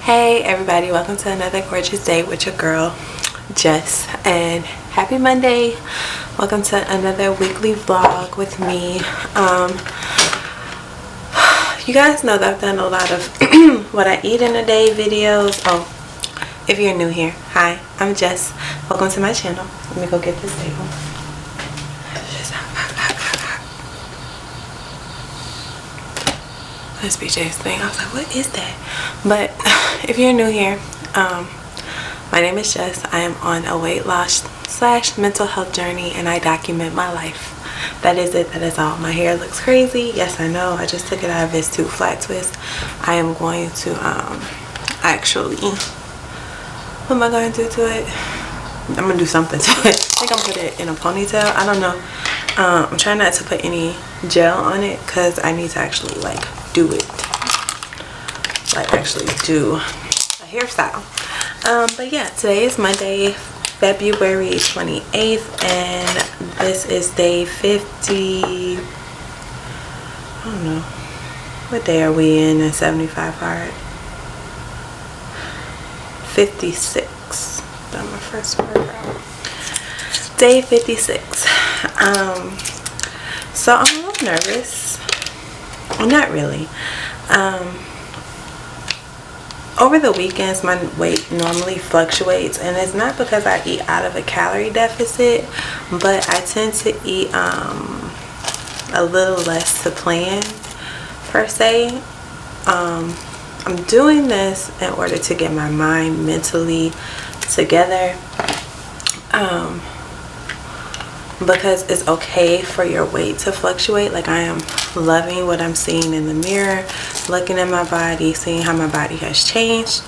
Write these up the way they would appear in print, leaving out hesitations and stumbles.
Hey everybody, welcome to another gorgeous day with your girl Jess, and happy Monday. Welcome to another weekly vlog with me. You guys know that I've done a lot of what I eat in a day videos. Oh, if you're new here, hi, I'm Jess. Welcome to my channel. Let me go get this table. That's BJ's thing. I was like, what is that? But if you're new here, my name is Jess. I am on a weight loss / mental health journey, and I document my life. That is it. That is all. My hair looks crazy. Yes, I know. I just took it out of its 2 flat twist. I am going to actually, what am I going to do to it? I'm gonna do something to it. I think I'm gonna put it in a ponytail. I don't know. I'm trying not to put any gel on it because I need to actually like do it, like actually do a hairstyle. But yeah, today is Monday, February 28th, and this is day 50. I don't know, what day are we in 75 hard? 56. Done my first workout. Day 56. So I'm a little nervous. Well, not really. Over the weekends my weight normally fluctuates, and it's not because I eat out of a calorie deficit, but I tend to eat a little less to plan per se. I'm doing this in order to get my mind mentally together, because it's okay for your weight to fluctuate. Like, I am loving what I'm seeing in the mirror, looking at my body, seeing how my body has changed,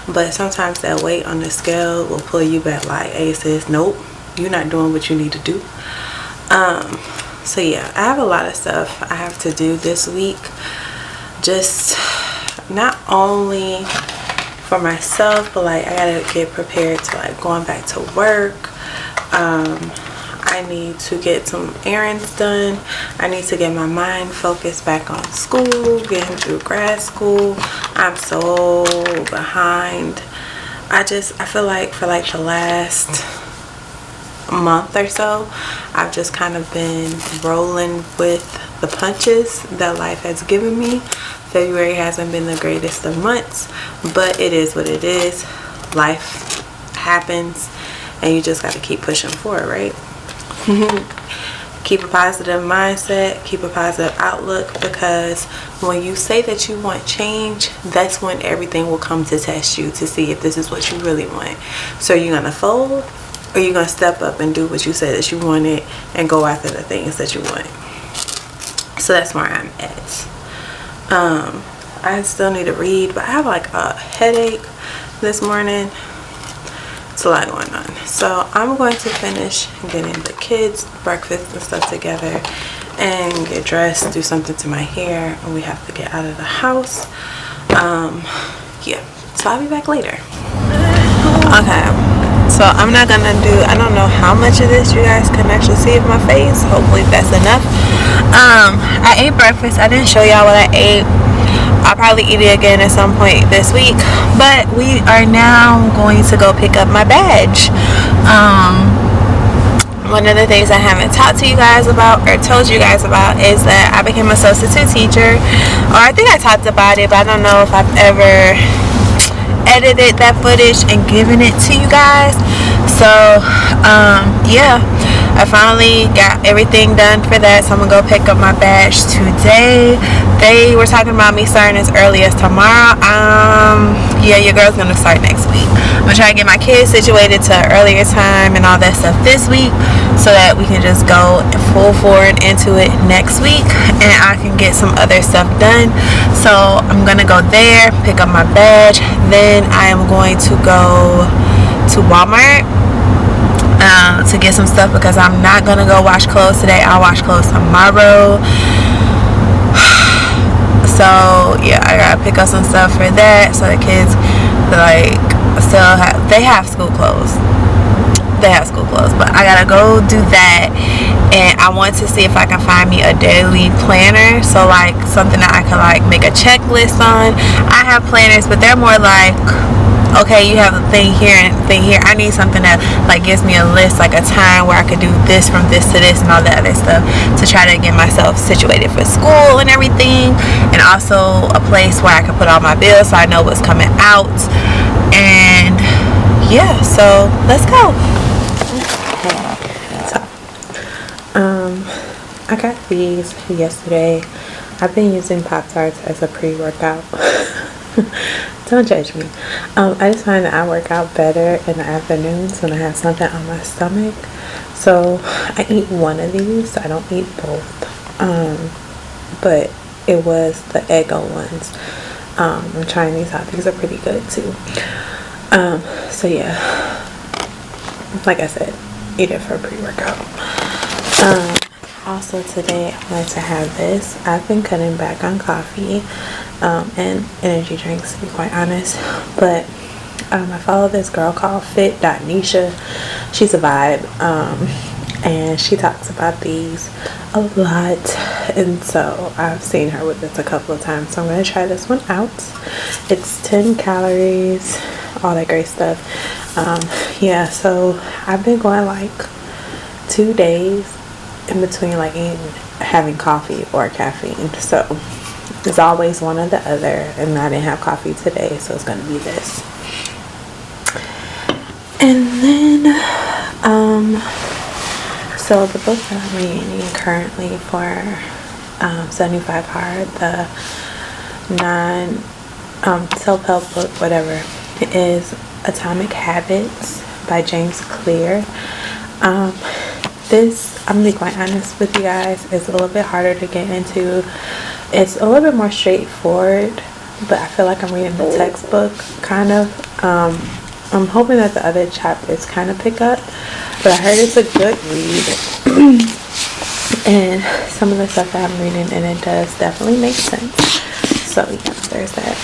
but sometimes that weight on the scale will pull you back like, hey sis, nope, you're not doing what you need to do. So yeah, I have a lot of stuff I have to do this week, just not only for myself, but like I gotta get prepared to like going back to work. I need to get some errands done. I need to get my mind focused back on school, getting through grad school. I'm so behind. I feel like for like the last month or so, I've just kind of been rolling with the punches that life has given me. February hasn't been the greatest of months, but it is what it is. Life happens, and you just got to keep pushing forward, right? Keep a positive mindset, keep a positive outlook, because when you say that you want change, that's when everything will come to test you to see if this is what you really want. So you're gonna fold, or you're gonna step up and do what you said that you wanted and go after the things that you want. So that's where I'm at. I still need to read, but I have like a headache this morning. It's a lot going on. So I'm going to finish getting the kids breakfast and stuff together and get dressed, do something to my hair, and we have to get out of the house. Yeah, so I'll be back later. Okay, so I'm not gonna do, I don't know how much of this you guys can actually see of my face. Hopefully that's enough. I ate breakfast. I didn't show y'all what I ate. I'll probably eat it again at some point this week, but we are now going to go pick up my badge. One of the things I haven't talked to you guys about or told you guys about is that I became a substitute teacher, or I think I talked about it, but I don't know if I've ever edited that footage and given it to you guys. So yeah, I finally got everything done for that, so I'm gonna go pick up my badge today. They were talking about me starting as early as tomorrow. Yeah, your girl's gonna start next week. I'm gonna try to get my kids situated to an earlier time and all that stuff this week, so that we can just go full forward into it next week, and I can get some other stuff done. So I'm gonna go there, pick up my badge, then I am going to go to Walmart to get some stuff, because I'm not gonna go wash clothes today. I'll wash clothes tomorrow. So yeah, I gotta pick up some stuff for that, so the kids like still have, they have school clothes, but I gotta go do that, and I want to see if I can find me a daily planner, so like something that I can like make a checklist on. I have planners, but they're more like, okay, you have a thing here and a thing here. I need something that like gives me a list, like a time where I could do this from this to this and all that other stuff, to try to get myself situated for school and everything, and also a place where I can put all my bills so I know what's coming out. And yeah, so let's go. I got these yesterday. I've been using Pop-Tarts as a pre-workout. Don't judge me. I just find that I work out better in the afternoons when I have something on my stomach. So I eat one of these. I don't eat both. But it was the Eggo ones. I'm trying these out. These are pretty good too. So yeah, like I said, eat it for pre-workout. Also today I wanted to have this. I've been cutting back on coffee and energy drinks, to be quite honest, but I follow this girl called fit.nisha. She's a vibe, and she talks about these a lot, and so I've seen her with this a couple of times, so I'm going to try this one out. It's 10 calories, all that great stuff. Yeah, so I've been going like 2 days in between like having coffee or caffeine, so it's always one or the other, and I didn't have coffee today, so it's gonna be this. And then so the book that I'm reading currently for 75 hard, the self-help book, whatever, is Atomic Habits by James Clear. This, I'm gonna be quite honest with you guys, is a little bit harder to get into. It's a little bit more straightforward, but I feel like I'm reading the textbook kind of. I'm hoping that the other chapters kind of pick up, but I heard it's a good read. And some of the stuff that I'm reading in it does definitely make sense. So yeah, there's that.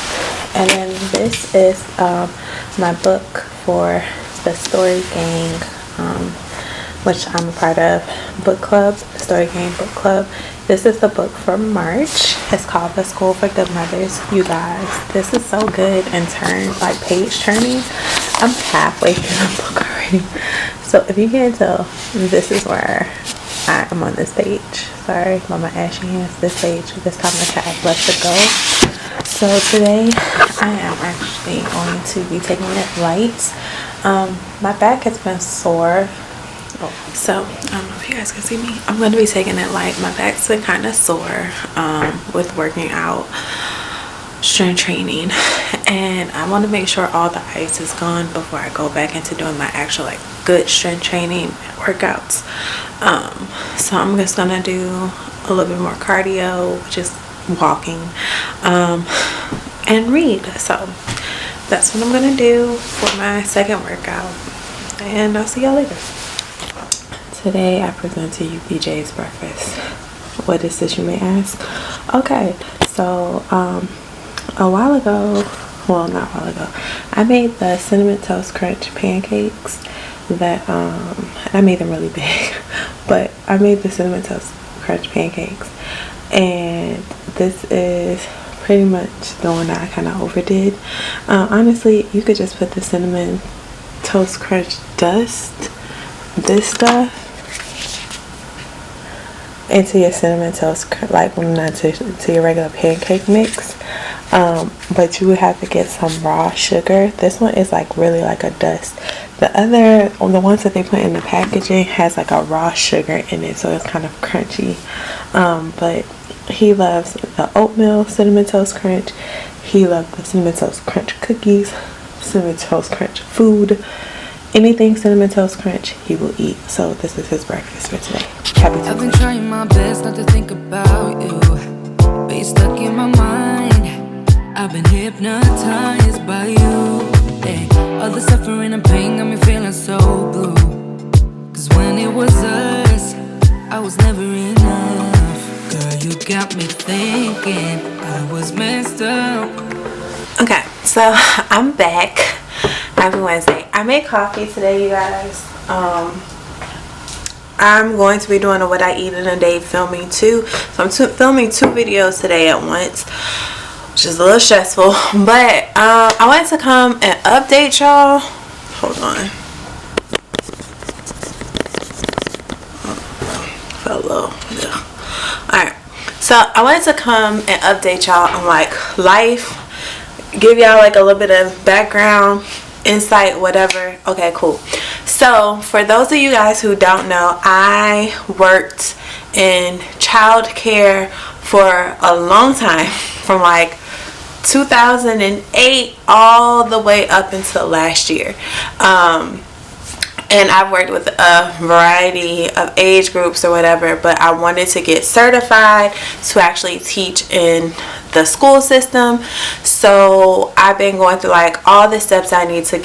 And then this is my book for the Story Gang, which I'm a part of, book club, Story Gang book club. This is the book for March. It's called The School for Good Mothers. You guys, this is so good and like page turning. I'm halfway through the book already. So if you can't tell, this is where I am on this page. Sorry about my ashy hands. This page, this time I have left to go. So today I am actually going to be taking it light. My back has been sore. So I don't know if you guys can see me. I'm going to be taking it light. My back's been kind of sore with working out, strength training, and I want to make sure all the ice is gone before I go back into doing my actual like good strength training workouts. So I'm just gonna do a little bit more cardio, just walking, and read. So that's what I'm gonna do for my second workout, and I'll see y'all later. Today I present to you BJ's breakfast. What is this, you may ask? Okay, so a while ago, well, not a while ago, I made the cinnamon toast crunch pancakes that I made them really big, but I made the cinnamon toast crunch pancakes, and this is pretty much the one that I kind of overdid. Honestly, you could just put the cinnamon toast crunch dust, this stuff, into your cinnamon toast, like not to your regular pancake mix, but you would have to get some raw sugar. This one is like really like a dust. The ones that they put in the packaging has like a raw sugar in it, so it's kind of crunchy. But he loves the oatmeal cinnamon toast crunch. He loves the cinnamon toast crunch cookies, cinnamon toast crunch food. Anything cinnamon toast crunch, he will eat. So this is his breakfast for today. I've been trying my best not to think about you, but you're stuck in my mind. I've been hypnotized by you. Hey, all the suffering and pain got me feeling so blue. Cause when it was us, I was never enough. Girl, you got me thinking I was messed up. Okay, so I'm back. Happy Wednesday. I made coffee today, you guys. I'm going to be doing a what I eat in a day filming too. So I'm filming 2 videos today at once, which is a little stressful. But I wanted to come and update y'all. Hold on. Fell low. Yeah. Alright. So I wanted to come and update y'all on like life. Give y'all like a little bit of background, insight, whatever. Okay, cool. So for those of you guys who don't know, I worked in childcare for a long time, from like 2008 all the way up until last year. And I've worked with a variety of age groups or whatever, but I wanted to get certified to actually teach in the school system. So I've been going through like all the steps I need to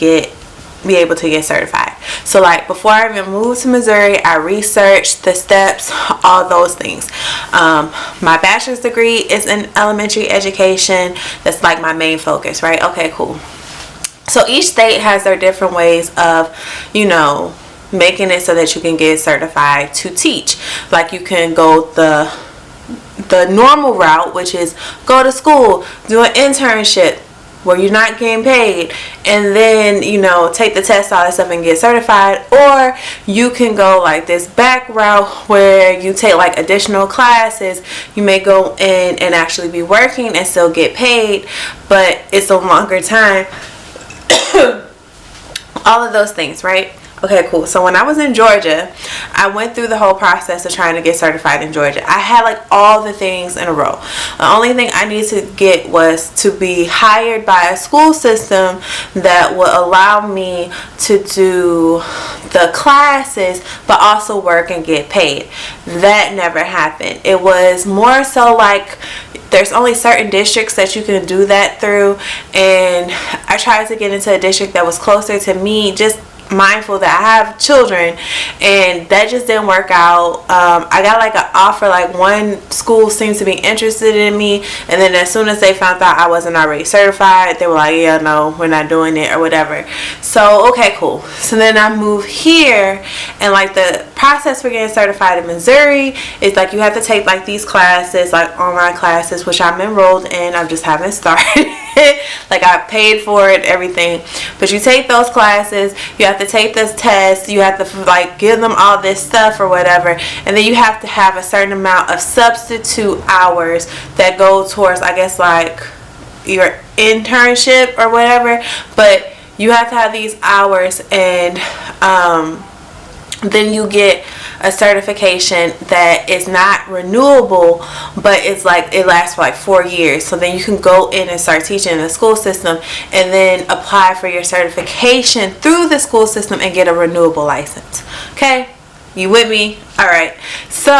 be able to get certified. So like before I even moved to Missouri, I researched the steps, all those things. My bachelor's degree is in elementary education. That's like my main focus, right? Okay, cool. So each state has their different ways of, you know, making it so that you can get certified to teach. Like you can go the normal route, which is go to school, do an internship where you're not getting paid, and then, you know, take the test, all that stuff, and get certified. Or you can go like this back route where you take like additional classes. You may go in and actually be working and still get paid, but it's a longer time. All of those things, right? Okay, cool. So when I was in Georgia, I went through the whole process of trying to get certified in Georgia. I had like all the things in a row. The only thing I needed to get was to be hired by a school system that would allow me to do the classes but also work and get paid. That never happened. It was more so like there's only certain districts that you can do that through, and I tried to get into a district that was closer to me, just mindful that I have children, and that just didn't work out. I got like an offer, like one school seems to be interested in me, and then as soon as they found out I wasn't already certified, they were like, yeah, no, we're not doing it or whatever. So okay, cool. So then I moved here, and like the process for getting certified in Missouri is like you have to take like these classes, like online classes, which I'm enrolled in. I just haven't started. Like I paid for it, everything, but you take those classes, you have to take this test, you have to like give them all this stuff or whatever, and then you have to have a certain amount of substitute hours that go towards, I guess, like your internship or whatever. But you have to have these hours, and then you get a certification that is not renewable, but it's like it lasts for like 4 years. So then you can go in and start teaching in the school system, and then apply for your certification through the school system and get a renewable license. Okay, you with me? All right. So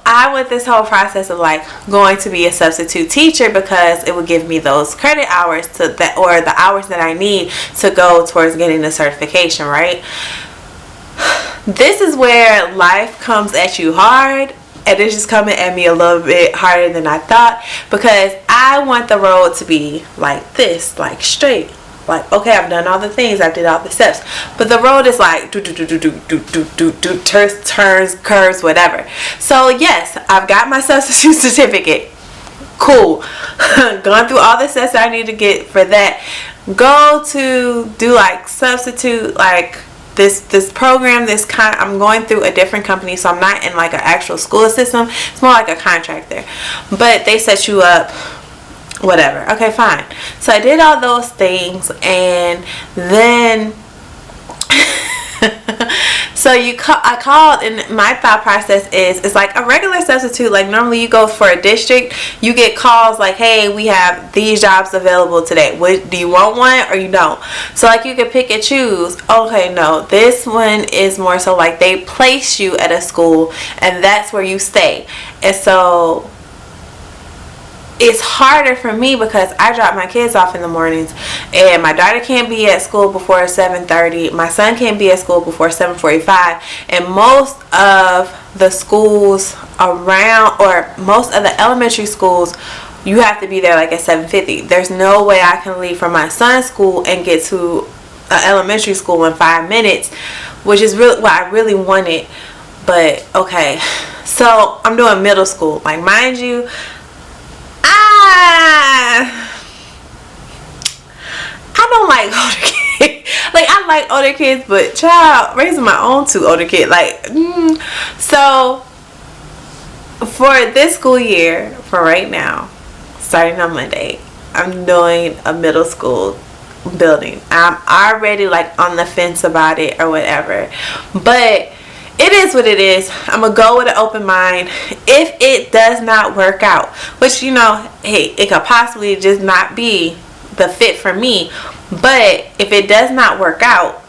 I went this whole process of like going to be a substitute teacher because it would give me those credit hours to that, or the hours that I need to go towards getting the certification, right? This is where life comes at you hard, and it's just coming at me a little bit harder than I thought, because I want the road to be like this, like straight. Like, okay, I've done all the things, I've did all the steps, but the road is like turns, curves, whatever. So yes, I've got my substitute certificate. Cool. Gone through all the steps I need to get for that. Go to do like substitute, like this program, I'm going through a different company, so I'm not in like an actual school system. It's more like a contractor, but they set you up, whatever. Okay, fine. So I did all those things, and then so I called, and my thought process is, it's like a regular substitute. Like normally you go for a district, you get calls like, hey, we have these jobs available today. Do you want one or you don't? So like you can pick and choose. Okay, no, this one is more so like they place you at a school and that's where you stay. And so it's harder for me because I drop my kids off in the mornings, and my daughter can't be at school before 7:30. My son can't be at school before 7:45, and most of the schools around, or most of the elementary schools, you have to be there like at 7:50. There's no way I can leave from my son's school and get to an elementary school in 5 minutes, which is really what I really wanted. But okay, so I'm doing middle school. Like, mind you, I don't like older kids. Like, I like older kids, but child, raising my own 2 older kids, like, so for this school year, for right now, starting on Monday, I'm doing a middle school building. I'm already like on the fence about it or whatever, but it is what it is. I'm gonna go with an open mind. If it does not work out, which, you know, hey, it could possibly just not be the fit for me, but if it does not work out,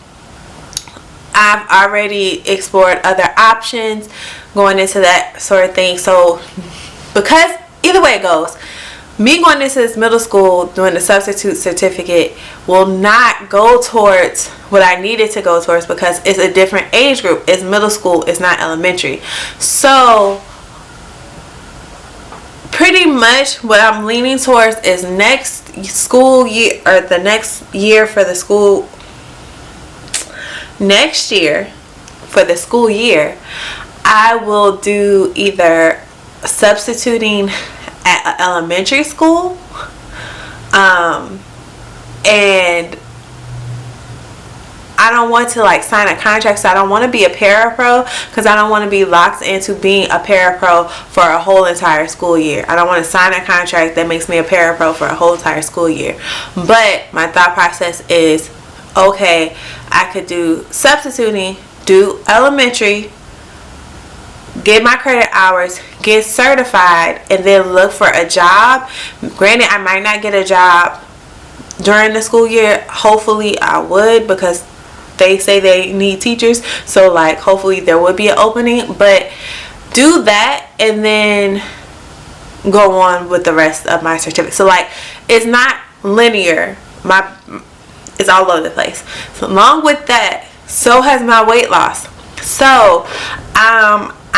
I've already explored other options going into that sort of thing. So, because either way it goes, me going into this middle school doing the substitute certificate will not go towards what I needed to go towards, because it's a different age group. It's middle school, it's not elementary. So pretty much what I'm leaning towards is next school year, or the next year for the school, next year for the school year, I will do either substituting at elementary school, and I don't want to like sign a contract, so I don't want to be a parapro, because I don't want to be locked into being a parapro for a whole entire school year. I don't want to sign a contract that makes me a parapro for a whole entire school year. But my thought process is, okay, I could do substituting, do elementary, get my credit hours, get certified, and then look for a job. Granted, I might not get a job during the school year. Hopefully I would, because they say they need teachers, so like hopefully there would be an opening. But do that and then go on with the rest of my certificate. So like, it's not linear, it's all over the place. So along with that, so has my weight loss. So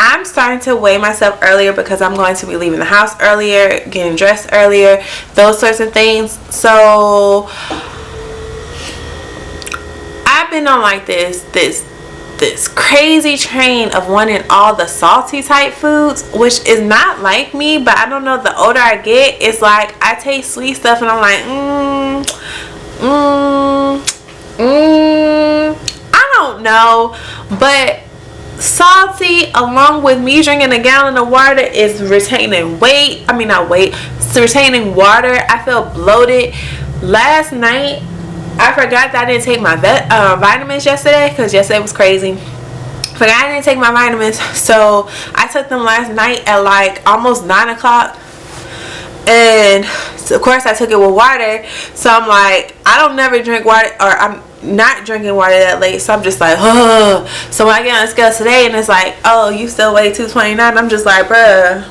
I'm starting to weigh myself earlier, because I'm going to be leaving the house earlier, getting dressed earlier, those sorts of things. So I've been on like this crazy train of wanting all the salty type foods, which is not like me. But I don't know, the older I get, it's like I taste sweet stuff and I'm like, I don't know. But salty, along with me drinking a gallon of water, is retaining weight. I mean, not weight, it's retaining water. I feel bloated. Last night, I forgot that I didn't take my vitamins yesterday, because yesterday was crazy. Forgot I didn't take my vitamins, so I took them last night at like almost 9 o'clock. And so of course I took it with water. So I'm like, I don't never drink water, or I'm not drinking water that late. So I'm just like, oh. So when I get on the scale today and it's like, oh, you still weigh 229, I'm just like, bruh,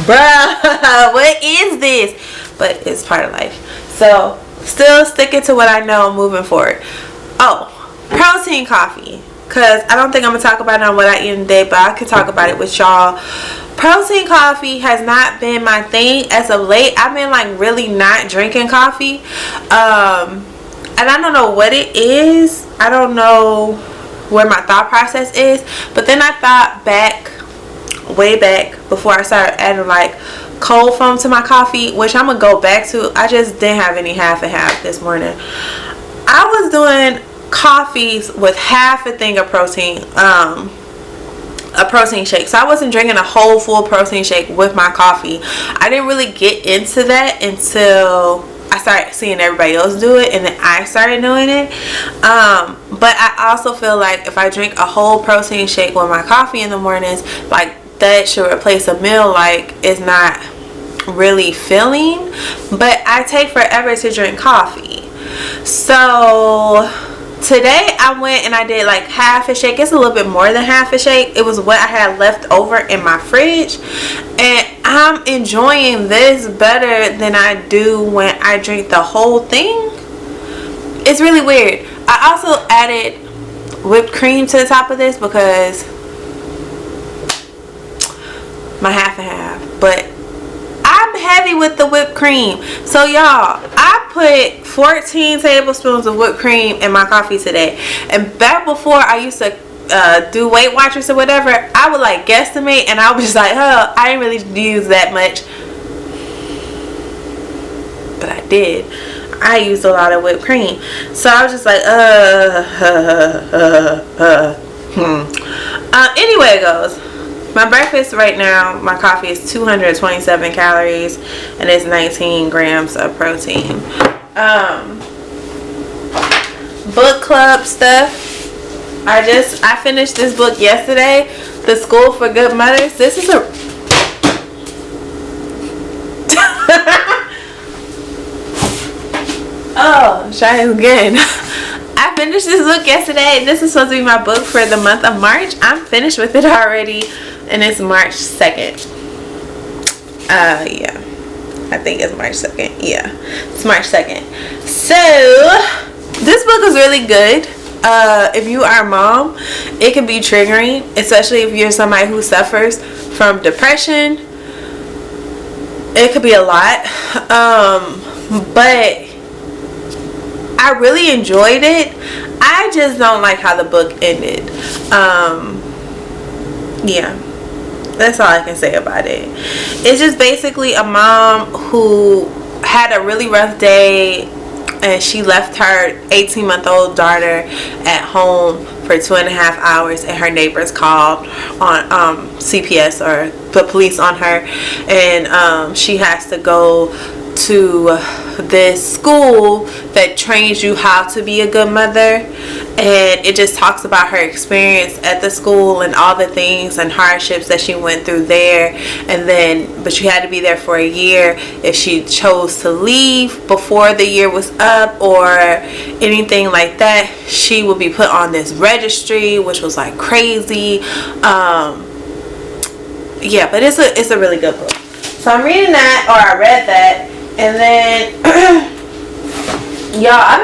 what is this? But it's part of life. So still sticking to what I know, moving forward. Oh, protein coffee, because I don't think I'm gonna talk about it on what I eat in the day, but I could talk about it with y'all. Protein coffee has not been my thing as of late. I've been like really not drinking coffee, and I don't know what it is. I don't know where my thought process is. But then I thought back, way back, before I started adding like cold foam to my coffee, which I'm gonna go back to. I just didn't have any half and half this morning. I was doing coffees with half a thing of protein, a protein shake. So I wasn't drinking a whole full protein shake with my coffee. I didn't really get into that until I started seeing everybody else do it, and then I started doing it. But I also feel like if I drink a whole protein shake with my coffee in the mornings, like that should replace a meal. Like, it's not really filling. But I take forever to drink coffee. So today I went and I did like half a shake. It's a little bit more than half a shake. It was what I had left over in my fridge, and I'm enjoying this better than I do when I drink the whole thing. It's really weird. I also added whipped cream to the top of this, because my half and half, but I'm heavy with the whipped cream. So y'all, I put 14 tablespoons of whipped cream in my coffee today. And back before, I used to do Weight Watchers or whatever, I would like guesstimate, and I was just like, oh, I didn't really use that much, but I did. I used a lot of whipped cream, so I was just like, anyway, it goes. My breakfast right now, my coffee is 227 calories, and it's 19 grams of protein. Book club stuff. I finished this book yesterday, The School for Good Mothers. This is a oh, try it again. I finished this book yesterday. This is supposed to be my book for the month of March. I'm finished with it already, and it's March 2nd. Yeah, I think it's March 2nd. Yeah, it's March 2nd. So this book is really good. If you are a mom, it can be triggering, especially if you're somebody who suffers from depression. It could be a lot, but I really enjoyed it. I just don't like how the book ended. Yeah, that's all I can say about it. It's just basically a mom who had a really rough day, and she left her 18-month-old daughter at home for 2.5 hours, and her neighbors called on CPS or the police on her, and she has to go to this school that trains you how to be a good mother, and it just talks about her experience at the school and all the things and hardships that she went through there. And then, but she had to be there for a year. If she chose to leave before the year was up or anything like that, she would be put on this registry, which was like crazy. Yeah, but it's a really good book. So I'm reading that, or I read that. And then, y'all, I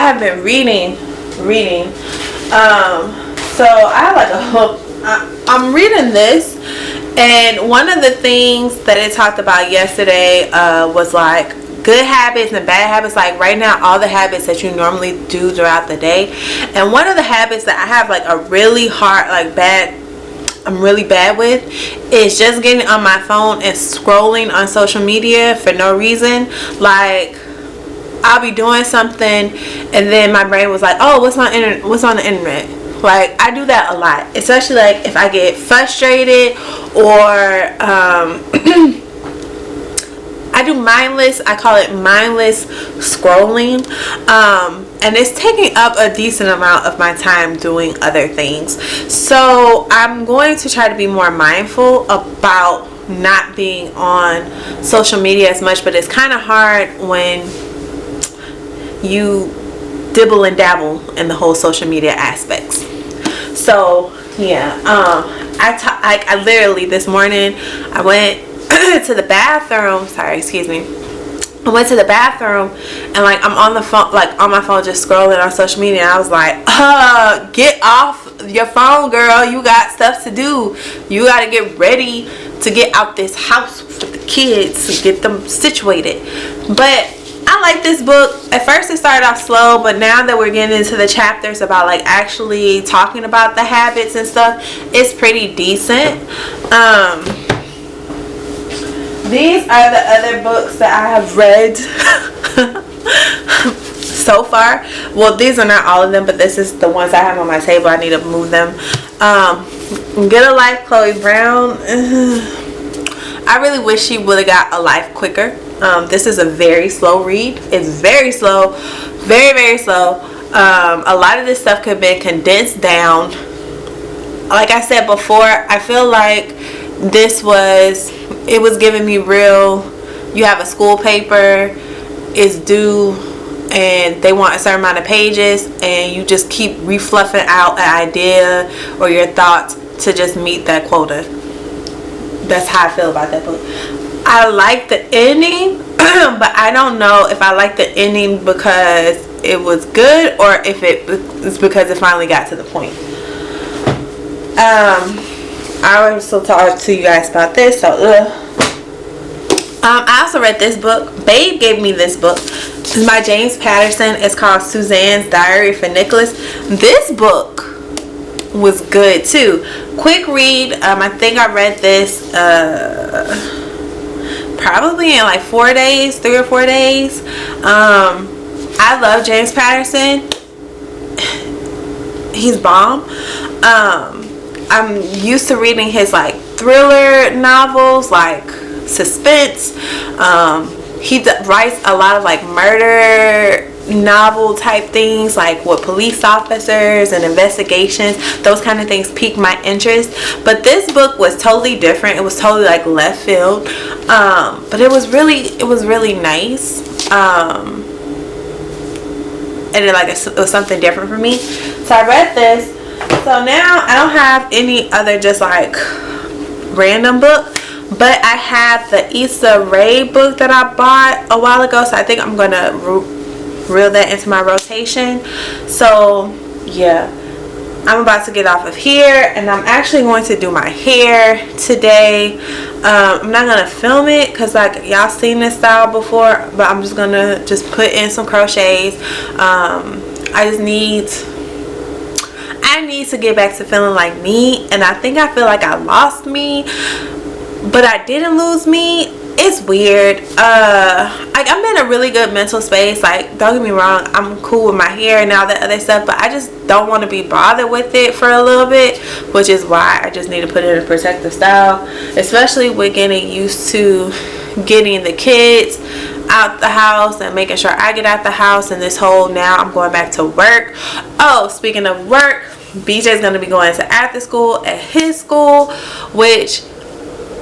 have been reading. So I have like a hook. I'm reading this, and one of the things that it talked about yesterday was like good habits and bad habits. Like right now, all the habits that you normally do throughout the day. And one of the habits that I have like a really hard, like I'm really bad with is just getting on my phone and scrolling on social media for no reason. Like I'll be doing something and then my brain was like, oh, what's on the internet? Like I do that a lot, especially like if I get frustrated or I do I call it mindless scrolling, and it's taking up a decent amount of my time doing other things. So I'm going to try to be more mindful about not being on social media as much, but it's kind of hard when you dibble and dabble in the whole social media aspects. So yeah, I literally this morning I went to the bathroom. I went to the bathroom and like I'm on the phone, like on my phone, just scrolling on social media. And I was like, get off your phone, girl. You got stuff to do. You got to get ready to get out this house with the kids to get them situated. But I like this book. At first it started off slow, but now that we're getting into the chapters about like actually talking about the habits and stuff, it's pretty decent. These are the other books that I have read so far. Well, these are not all of them, but this is the ones I have on my table. I need to move them. Get a Life, Chloe Brown. I really wish she would have got a life quicker. This is a very slow read. It's very slow. Very, very slow. A lot of this stuff could have been condensed down. Like I said before, I feel like it was giving me real, you have a school paper, it's due, and they want a certain amount of pages, and you just keep refluffing out an idea or your thoughts to just meet that quota. That's how I feel about that book. I like the ending, but I don't know if I like the ending because it was good or if it's because it finally got to the point. I also talked to you guys about this, so I also read this book. Babe gave me this book. It's by James Patterson. It's called Suzanne's Diary for Nicholas. This book was good too. Quick read. I think I read this probably in like 4 days, 3 or 4 days. I love James Patterson. He's bomb. I'm used to reading his like thriller novels, like suspense. He writes a lot of like murder novel type things, like with police officers and investigations. Those kind of things pique my interest. But this book was totally different. It was totally like left field. But it was really nice. And it was something different for me. So I read this. So now I don't have any other just like random book, but I have the Issa Rae book that I bought a while ago. So I think I'm gonna reel that into my rotation. So yeah, I'm about to get off of here, and I'm actually going to do my hair today. I'm not gonna film it because like y'all seen this style before, but I'm just gonna put in some crochets. I need to get back to feeling like me, and I think I feel like I lost me, but I didn't lose me. It's weird. I'm in a really good mental space. Like, don't get me wrong, I'm cool with my hair and all that other stuff, but I just don't want to be bothered with it for a little bit, which is why I just need to put it in a protective style, especially with getting used to getting the kids out the house and making sure I get out the house, and this whole now I'm going back to work. Oh, speaking of work, BJ's going to be going to after school at his school, which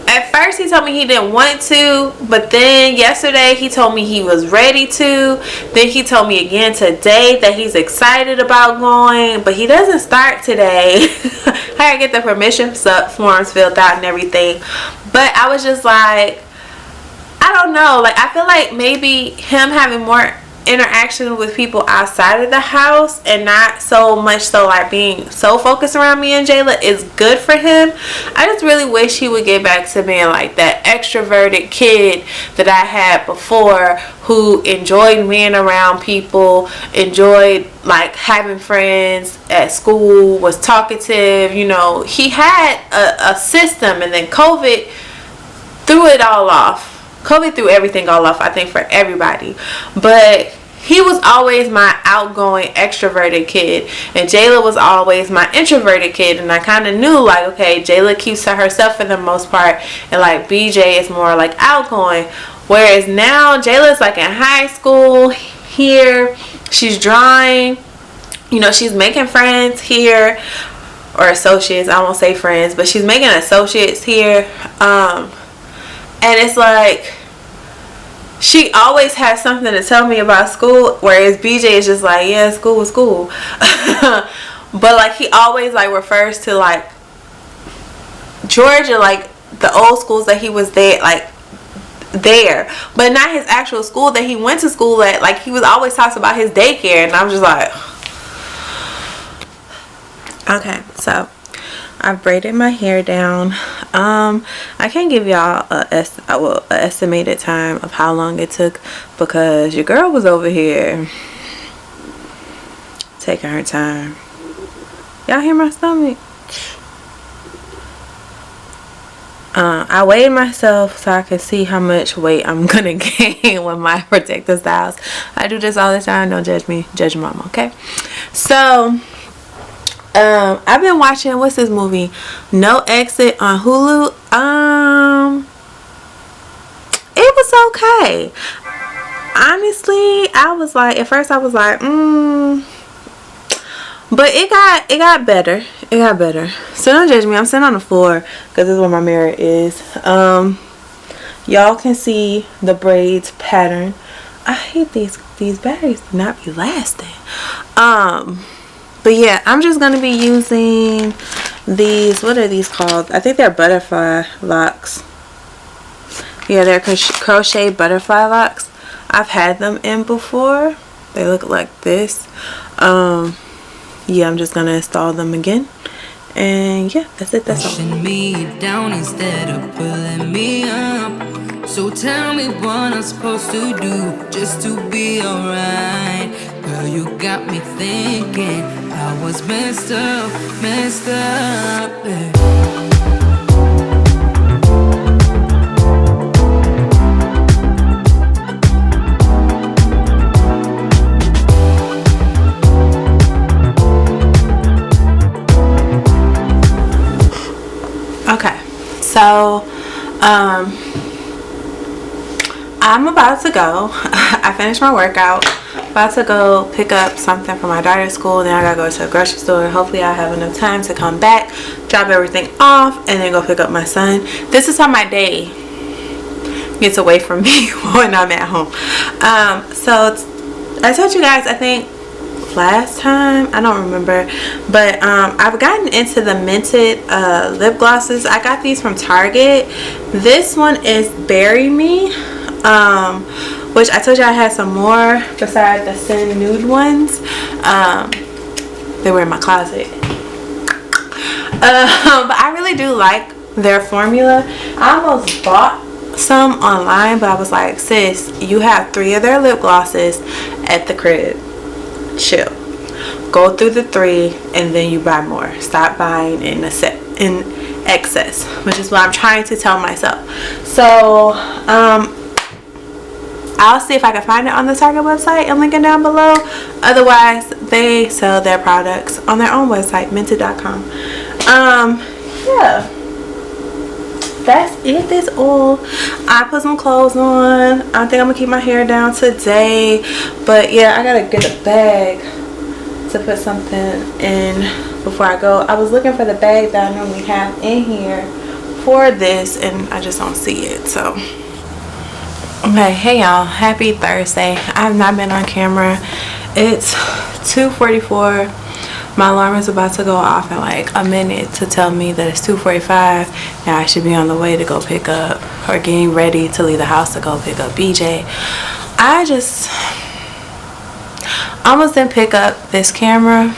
at first he told me he didn't want to, but then yesterday he told me he was ready to. Then he told me again today that he's excited about going, but he doesn't start today. I gotta get the permission forms filled out and everything. But I was just like, I don't know, like I feel like maybe him having more interaction with people outside of the house and not so much so like being so focused around me and Jayla is good for him. I just really wish he would get back to being like that extroverted kid that I had before, who enjoyed being around people, enjoyed like having friends at school, was talkative. You know, he had a system, and then COVID threw it all off. COVID threw everything all off, I think, for everybody. But he was always my outgoing, extroverted kid, and Jayla was always my introverted kid. And I kind of knew, like, okay, Jayla keeps to herself for the most part, and like BJ is more like outgoing. Whereas now Jayla's like in high school here, she's drawing, you know, she's making friends here, or associates. I won't say friends, but she's making associates here. And it's like she always has something to tell me about school, whereas BJ is just like, yeah, school was school. But like he always like refers to like Georgia, like the old schools that he was there, like there, but not his actual school that he went to school at. Like he was always talks about his daycare, and I'm just like, okay, so I've braided my hair down. I can't give y'all an estimated time of how long it took, because your girl was over here taking her time. Y'all hear my stomach? I weighed myself so I could see how much weight I'm gonna gain with my protective styles. I do this all the time. Don't judge me, judge mama, okay? So I've been watching, what's this movie, No Exit on Hulu. It was okay. Honestly, I was like, at first I was like, but it got better. It got better. So don't judge me. I'm sitting on the floor because this is where my mirror is. Y'all can see the braids pattern. I hate these batteries do not be lasting. But yeah, I'm just gonna be using these, what are these called? I think they're butterfly locks. Yeah, they're crochet butterfly locks. I've had them in before. They look like this. Yeah, I'm just gonna install them again. And yeah, that's it. That's all. Me down instead of pulling me up. So tell me what I'm supposed to do just to be alright. Girl, you got me thinking I was messed up, yeah. Okay, so I'm about to go. I finished my workout, about to go pick up something for my daughter's school. Then I gotta go to a grocery store. Hopefully I have enough time to come back, drop everything off, and then go pick up my son. This is how my day gets away from me when I'm at home. So I told you guys, I think last time, I don't remember, but I've gotten into the minted lip glosses. I got these from Target. This one is Bury Me, which I told you I had some more besides the Sin Nude ones. They were in my closet. But I really do like their formula. I almost bought some online, but I was like, sis, you have 3 of their lip glosses at the crib. Chill, go through the 3 and then you buy more. Stop buying in excess, which is what I'm trying to tell myself. So I'll see if I can find it on the Target website and link it down below. Otherwise, they sell their products on their own website, minted.com. Yeah, that's it. That's all. I put some clothes on. I think I'm gonna keep my hair down today, but yeah, I gotta get a bag to put something in before I go. I was looking for the bag that I normally have in here for this and I just don't see it. So okay, hey y'all, happy Thursday. I have not been on camera. It's 2:44. My alarm is about to go off in like a minute to tell me that it's 2:45. Now I should be on the way to go pick up, or getting ready to leave the house to go pick up BJ. I just almost didn't pick up this camera.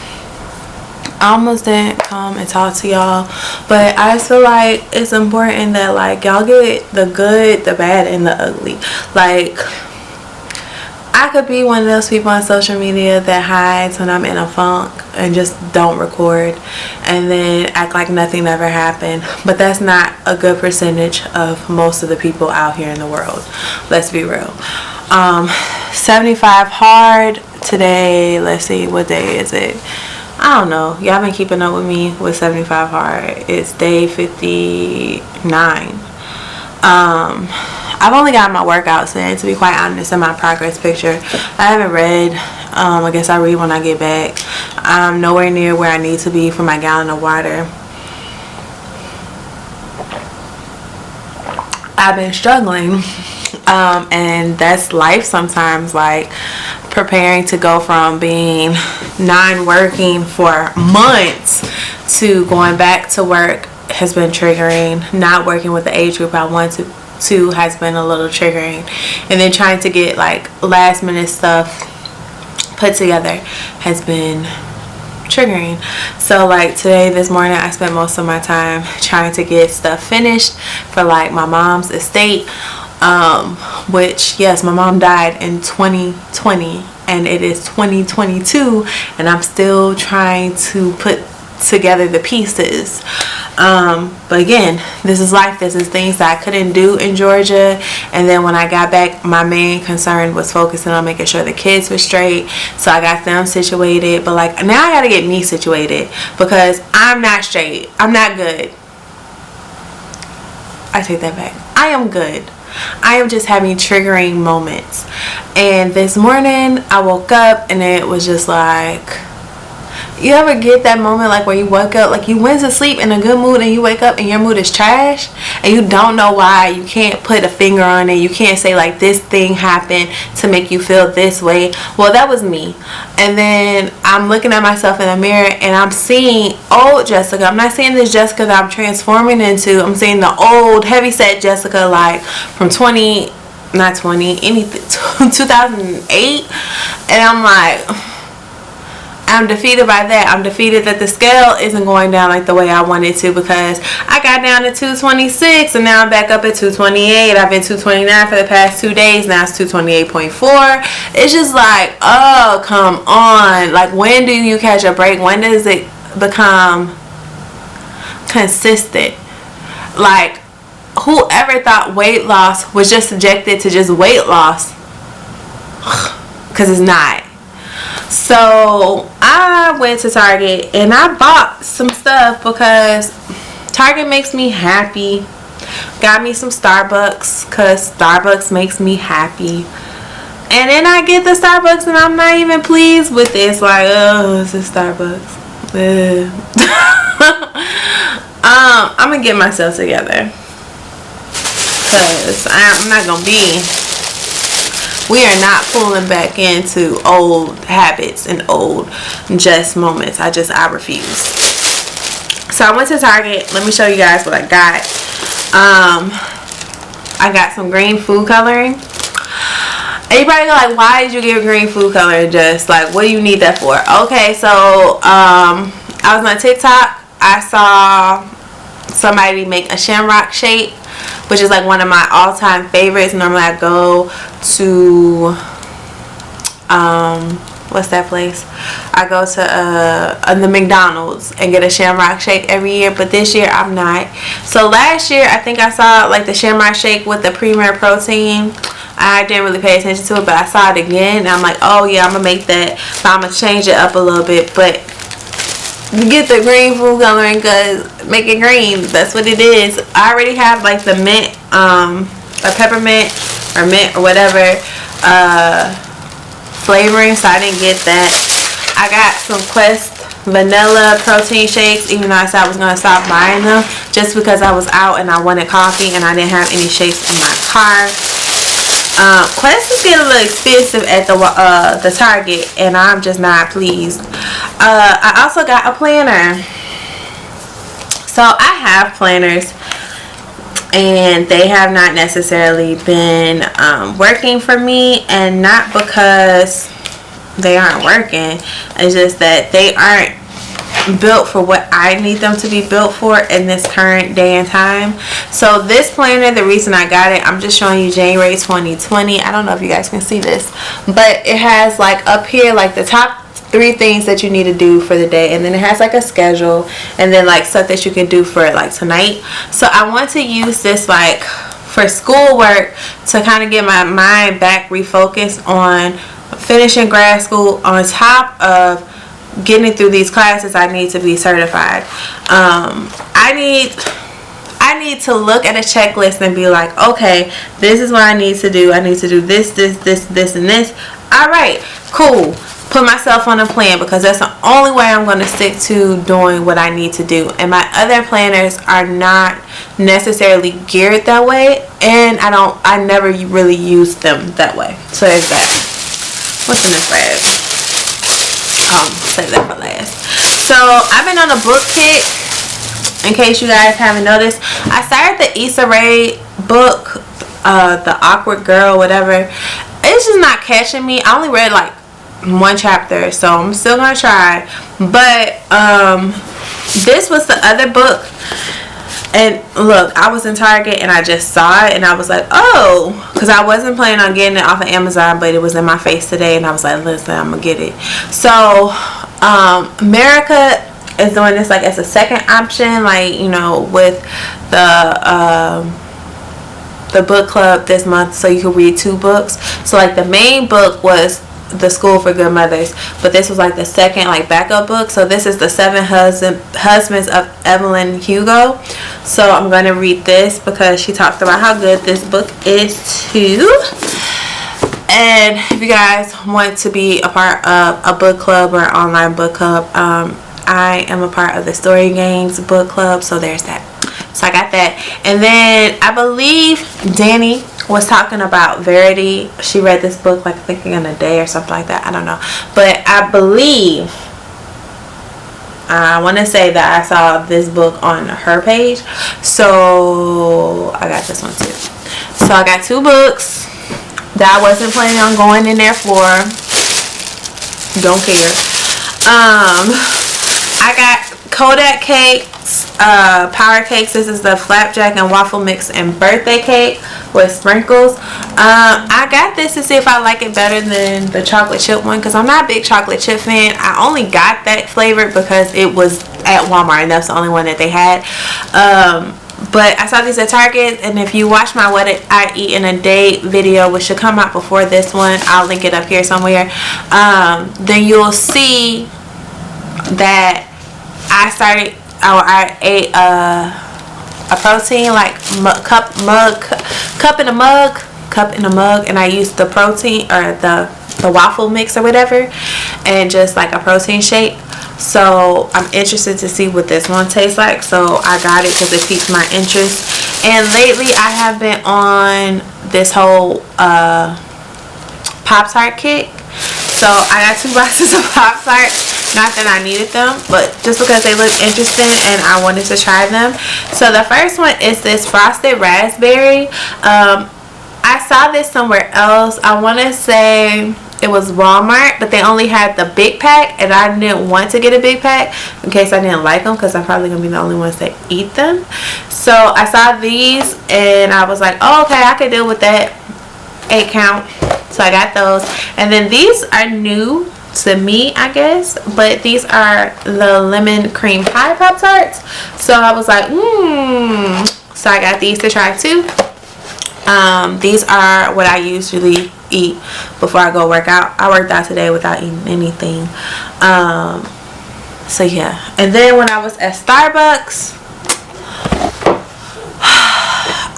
I almost didn't come and talk to y'all, but I just feel like it's important that like y'all get the good, the bad, and the ugly. Like, I could be one of those people on social media that hides when I'm in a funk and just don't record and then act like nothing ever happened. But that's not a good percentage of most of the people out here in the world. Let's be real. 75 hard today. Let's see, what day is it? I don't know. Y'all been keeping up with me with 75 hard. It's day 59. I've only got my workouts in, to be quite honest, in my progress picture. I haven't read. I guess I'll read when I get back. I'm nowhere near where I need to be for my gallon of water. I've been struggling, and that's life sometimes. Like, preparing to go from being non-working for months to going back to work has been triggering. Not working with the age group I want to has been a little triggering, and then trying to get like last minute stuff put together has been triggering. So like today, this morning, I spent most of my time trying to get stuff finished for like my mom's estate, which, yes, my mom died in 2020 and it is 2022 and I'm still trying to put together the pieces. But again, this is life. This is things that I couldn't do in Georgia, and then when I got back, my main concern was focusing on making sure the kids were straight, so I got them situated. But like now I gotta get me situated because I'm not straight. I'm not good. I take that back. I am good. I am just having triggering moments. And this morning I woke up and it was just like, you ever get that moment like where you woke up, like you went to sleep in a good mood and you wake up and your mood is trash and you don't know why? You can't put a finger on it. You can't say like this thing happened to make you feel this way. Well, that was me. And then I'm looking at myself in the mirror and I'm seeing old Jessica. I'm not seeing this Jessica that I'm transforming into. I'm seeing the old heavyset Jessica, like from 2008. And I'm like, I'm defeated by that. I'm defeated that the scale isn't going down like the way I wanted to, because I got down to 226 and now I'm back up at 228. I've been 229 for the past 2 days. Now it's 228.4. It's just like, oh, come on. Like, when do you catch a break? When does it become consistent? Like, whoever thought weight loss was just subjected to just weight loss? Because it's not. So I went to Target and I bought some stuff because Target makes me happy. Got me some Starbucks because Starbucks makes me happy. And then I get the Starbucks and I'm not even pleased with it. It's like, oh, it's a Starbucks. I'm gonna get myself together, because I'm not gonna be. We are not pulling back into old habits and old Jess moments. I refuse. So I went to Target. Let me show you guys what I got. I got some green food coloring. And you probably go like, why did you get green food coloring, Jess? Like, what do you need that for? Okay, so I was on TikTok. I saw somebody make a shamrock shape, which is like one of my all-time favorites. Normally I go to what's that place? I go to the McDonald's and get a shamrock shake every year, but this year I'm not. So last year I think I saw like the shamrock shake with the Premier Protein. I didn't really pay attention to it, but I saw it again and I'm like, oh yeah, I'm gonna make that, but I'm gonna change it up a little bit. But you get the green food coloring because make it green. That's what it is. I already have like the mint, a peppermint or mint or whatever flavoring, so I didn't get that. I got some Quest vanilla protein shakes, even though I said I was going to stop buying them just because I was out and I wanted coffee and I didn't have any shakes in my car. Quest is getting a little expensive at the Target, and I'm just not pleased. I also got a planner. So I have planners, and they have not necessarily been working for me, and not because they aren't working. It's just that they aren't built for what I need them to be built for in this current day and time. So this planner, the reason I got it, I'm just showing you January 2020. I don't know if you guys can see this, but it has like up here like the top 3 things that you need to do for the day, and then it has like a schedule, and then like stuff that you can do for like tonight. So I want to use this like for schoolwork to kind of get my mind back refocused on finishing grad school, on top of getting through these classes I need to be certified. I need to look at a checklist and be like, okay, this is what I need to do. I need to do this, and this. Alright, cool. Put myself on a plan, because that's the only way I'm going to stick to doing what I need to do. And my other planners are not necessarily geared that way, and I never really use them that way. So there's that. What's in this bag? Save that for last. So I've been on a book kick, in case you guys haven't noticed. I started the Issa Rae book, The Awkward Girl, whatever. It's just not catching me. I only read like 1 chapter, so I'm still gonna try. But this was the other book, and look, I was in Target and I just saw it and I was like, oh, because I wasn't planning on getting it off of Amazon, but it was in my face today and I was like, listen, I'm gonna get it. So America is doing this like as a second option, like, you know, with the book club this month, so you can read 2 books. So like the main book was The School for Good Mothers, but this was like the second like backup book. So this is The 7 Husbands of Evelyn Hugo. So I'm going to read this because she talked about how good this book is too. And if you guys want to be a part of a book club or online book club, I am a part of the Story Games book club, so there's that. So I got that. And then I believe Danny was talking about Verity. She read this book like I think in a day or something like that. I don't know. But I believe, I want to say that I saw this book on her page. So I got this one too. So I got 2 books that I wasn't planning on going in there for. Don't care. I got Kodak cakes, power cakes. This is the flapjack and waffle mix and birthday cake with sprinkles. I got this to see if I like it better than the chocolate chip one, because I'm not a big chocolate chip fan. I only got that flavor because it was at Walmart and that's the only one that they had. But I saw these at Target, and if you watch my What I Eat in a Day video, which should come out before this one, I'll link it up here somewhere, then you'll see that I ate a protein, like cup in a mug, and I used the protein or the waffle mix or whatever, and just like a protein shake. So I'm interested to see what this one tastes like, so I got it because it piqued my interest. And lately I have been on this whole Pop-Tart kick, so I got 2 boxes of Pop-Tart. Not that I needed them, but just because they look interesting and I wanted to try them. So the first one is this frosted raspberry. I saw this somewhere else. I want to say it was Walmart, but they only had the big pack, and I didn't want to get a big pack in case I didn't like them, because I'm probably gonna be the only ones that eat them. So I saw these and I was like, oh, okay, I could deal with that 8 count. So I got those. And then these are new to me, I guess, but these are the lemon cream pie Pop-Tarts. So I was like, so I got these to try too. These are what I usually eat before I go work out. I worked out today without eating anything. So yeah. And then when I was at Starbucks,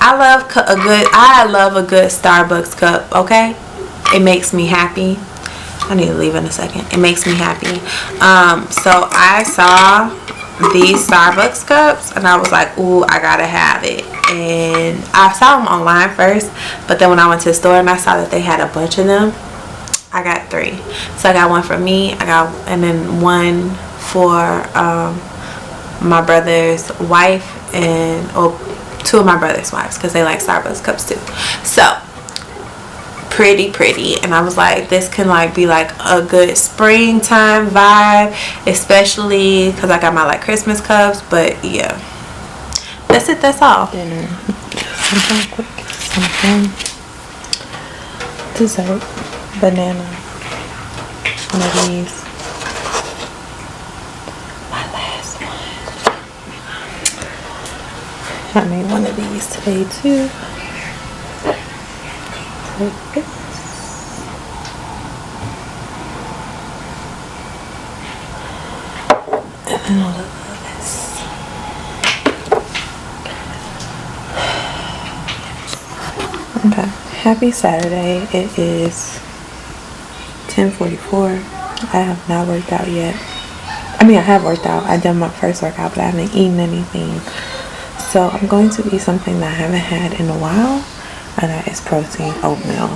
I love a good Starbucks cup, okay? It makes me happy. I need to leave in a second. It makes me happy. So I saw these Starbucks cups and I was like, ooh, I gotta have it. And I saw them online first, but then when I went to the store and I saw that they had a bunch of them, I got 3. So I got one for me, and then one for my brother's wife, and 2 of my brother's wives, because they like Starbucks cups too. So pretty, and I was like, this can like be like a good springtime vibe, especially because I got my like Christmas cups. But yeah, that's it. That's all. Dinner. Something quick. Something. Dessert. Banana. One of these. My last one. I made one of these today too. Like this. And then a little of this. Okay, happy Saturday. It is 10:44. I have not worked out yet. I mean, I have worked out. I done my first workout, but I haven't eaten anything. So I'm going to eat something that I haven't had in a while, and that is protein oatmeal.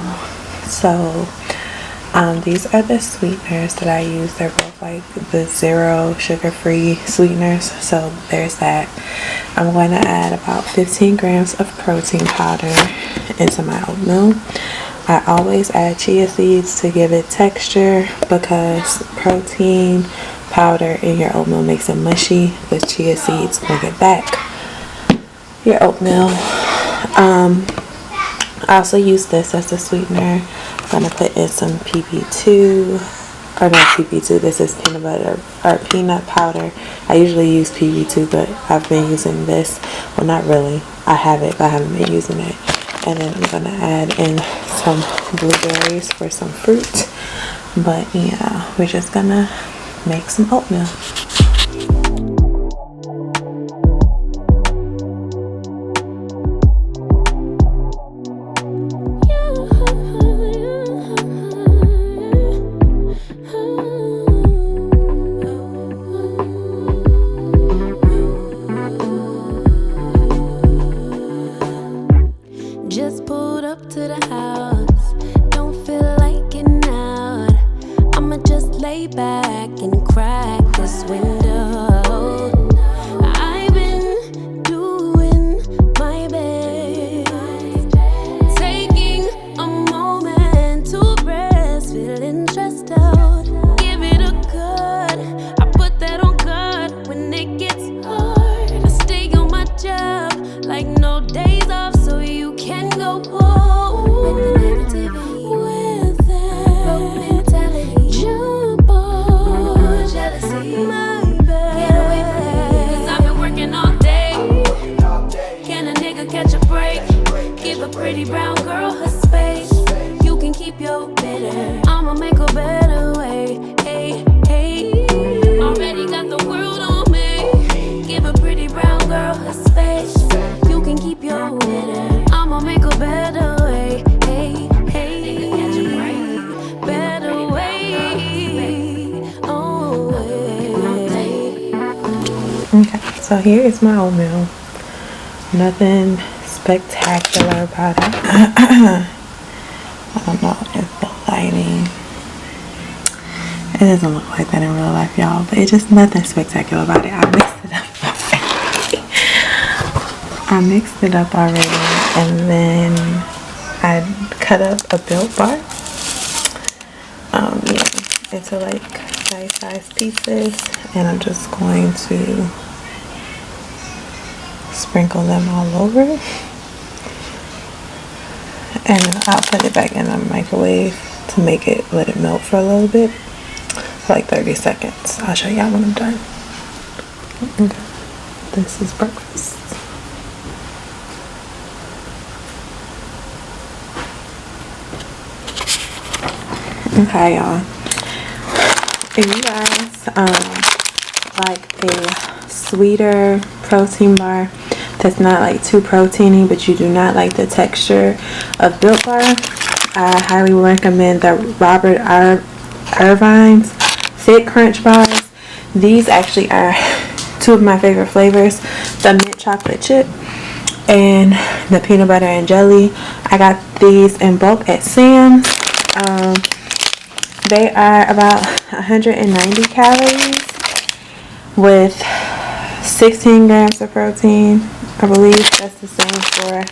So these are the sweeteners that I use. They're both like the 0 sugar-free sweeteners, so there's that. I'm going to add about 15 grams of protein powder into my oatmeal. I always add chia seeds to give it texture, because protein powder in your oatmeal makes it mushy, but chia seeds bring it back. Your oatmeal. I also use this as a sweetener. I'm going to put in some PP2, or not PP2, this is peanut butter or peanut powder. I usually use PP2, but I've been using this. Well, not really. I have it, but I haven't been using it. And then I'm going to add in some blueberries for some fruit. But yeah, we're just going to make some oatmeal. Just pulled up to the house, don't feel like getting out. I'ma just lay back and crack this window. I've been doing my best, taking a moment to rest, feeling stressed out. Give it a good Okay, so here is my oatmeal. Nothing spectacular about it. I don't know if the lighting, it doesn't look like that in real life, y'all, but it's just nothing spectacular about it. I mixed it up already, and then I cut up a Built Bar into like size pieces, and I'm just going to sprinkle them all over, and then I'll put it back in the microwave to let it melt for a little bit, for like 30 seconds. I'll show y'all when I'm done. Okay, this is breakfast. Okay, y'all, if you guys like a sweeter protein bar that's not like too proteiny, but you do not like the texture of Built Bar, I highly recommend the Robert Irvine's Thick Crunch bars. These actually are two of my favorite flavors, the mint chocolate chip and the peanut butter and jelly. I got these in bulk at Sam's. They are about 190 calories with 16 grams of protein. I believe that's the same for,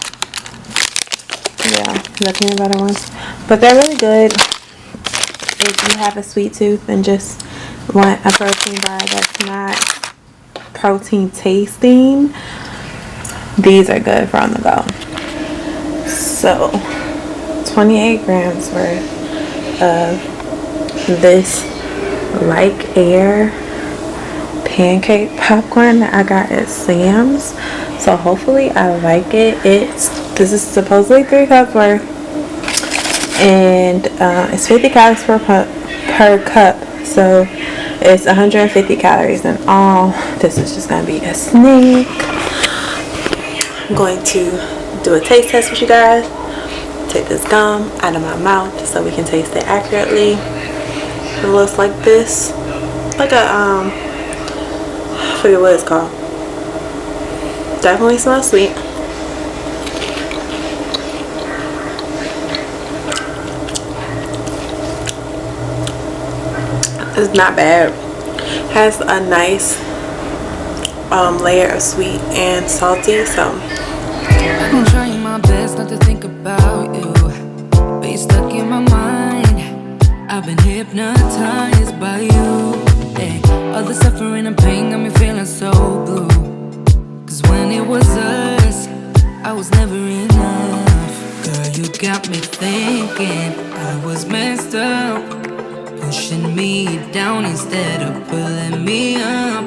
yeah, the peanut butter ones. But they're really good if you have a sweet tooth and just want a protein bar that's not protein tasting. These are good for on the go. So 28 grams worth of this Like Air pancake popcorn that I got at Sam's. So hopefully I like it. This is supposedly 3 cups worth, and it's 50 calories per cup, so it's 150 calories in all. This is just gonna be a snack. I'm going to do a taste test with you guys. Take this gum out of my mouth so we can taste it accurately. It looks like this, like a I forget what it's called. Definitely smells sweet. It's not bad. Has a nice layer of sweet and salty. So I've been trying my best not to think about you, but you're stuck in my mind. I've been hypnotized by you. Hey, all the suffering and pain got me feeling so blue. Cause when it was us, I was never enough. Girl, you got me thinking I was messed up, pushing me down instead of pulling me up.